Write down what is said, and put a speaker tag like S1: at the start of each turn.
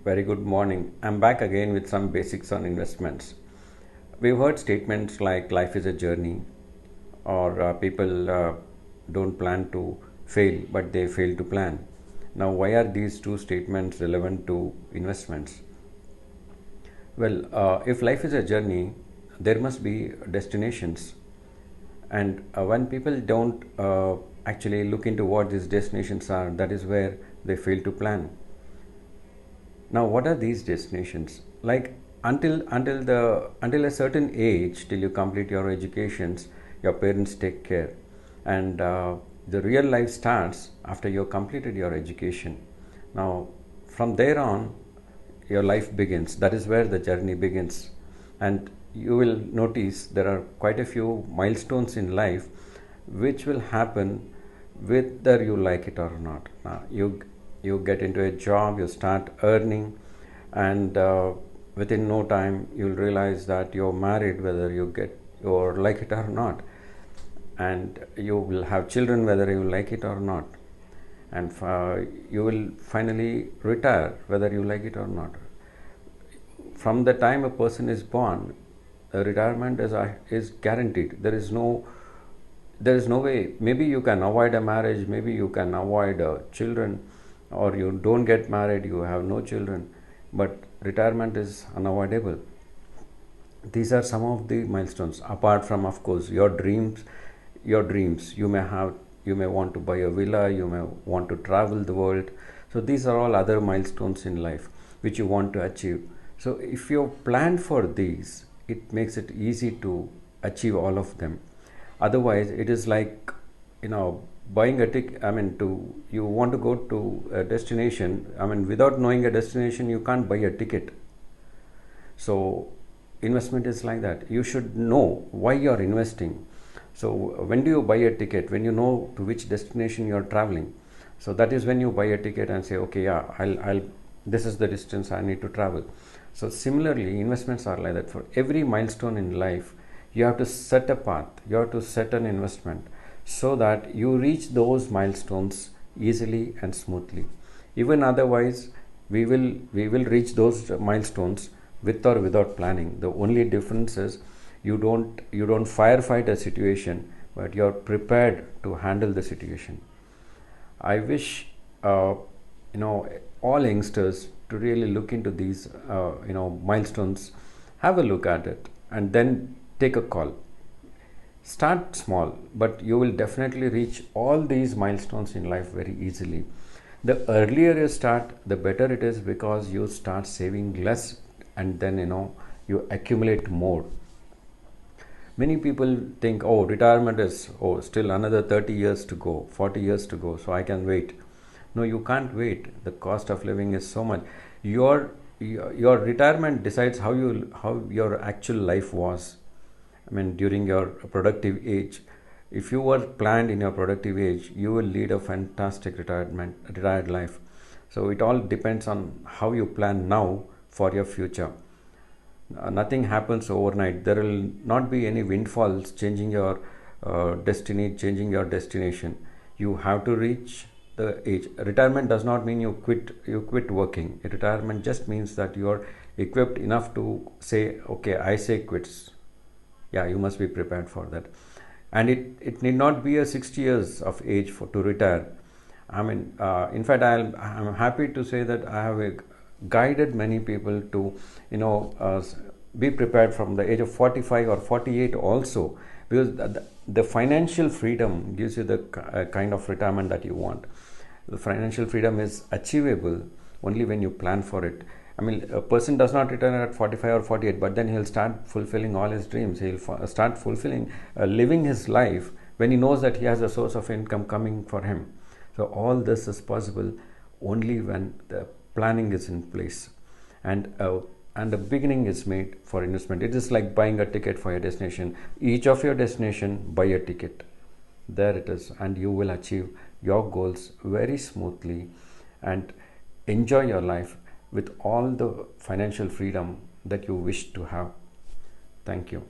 S1: Very good morning. I'm back again with some basics on investments. We've heard statements like life is a journey, or people don't plan to fail, but they fail to plan. Now, why are these two statements relevant to investments? Well, if life is a journey, there must be destinations. And when people don't actually look into what these destinations are, that is where they fail to plan. Now, what are these destinations? Like until a certain age, till you complete your educations, your parents take care, and the real life starts after you completed your education. Now, from there on, your life begins. That is where the journey begins, and you will notice there are quite a few milestones in life which will happen whether you like it or not. Now, you get into a job, you start earning, and within no time you'll realize that you're married whether you like it or not, and you will have children whether you like it or not, and you will finally retire whether you like it or not. From the time a person is born, retirement is guaranteed. There is no way. Maybe you can avoid a marriage, maybe you can avoid children, or you don't get married, you have no children, but retirement is unavoidable. These are some of the milestones, apart from, of course, your dreams. You may want to buy a villa, you may want to travel the world. So these are all other milestones in life which you want to achieve. So if you plan for these, it makes it easy to achieve all of them. Otherwise, it is like, buying a ticket. You want to go to a destination. Without knowing a destination, you can't buy a ticket. So investment is like that. You should know why you are investing. So when do you buy a ticket? When you know to which destination you are traveling. So that is when you buy a ticket and say, okay, yeah, I'll this is the distance I need to travel. So similarly, investments are like that. For every milestone in life, you have to set a path, you have to set an investment so that you reach those milestones easily and smoothly. Even otherwise, we will reach those milestones with or without planning. The only difference is you don't firefight a situation, but you are prepared to handle the situation. I wish all youngsters to really look into these milestones, have a look at it, and then take a call. Start small, but you will definitely reach all these milestones in life very easily. The earlier you start, the better it is, because you start saving less, and then you accumulate more. Many people think, oh, retirement is, oh, still another 30 years to go, 40 years to go, so I can wait. No, you can't wait. The cost of living is so much. Your retirement decides how your actual life was. During your productive age. If you were planned in your productive age, you will lead a fantastic retired life. So it all depends on how you plan now for your future. Nothing happens overnight. There will not be any windfalls changing your destiny, changing your destination. You have to reach the age. Retirement does not mean you quit working. Retirement just means that you are equipped enough to say, okay, I say quits. Yeah, you must be prepared for that. And it need not be a 60 years of age to retire. In fact, I'm happy to say that I have guided many people to be prepared from the age of 45 or 48 also, because the financial freedom gives you the kind of retirement that you want. The financial freedom is achievable only when you plan for it. A person does not retire at 45 or 48, but then he'll start fulfilling all his dreams. He'll start fulfilling, living his life when he knows that he has a source of income coming for him. So all this is possible only when the planning is in place, and the beginning is made for investment. It is like buying a ticket for your destination. Each of your destination, buy a ticket. There it is, and you will achieve your goals very smoothly and enjoy your life with all the financial freedom that you wish to have. Thank you.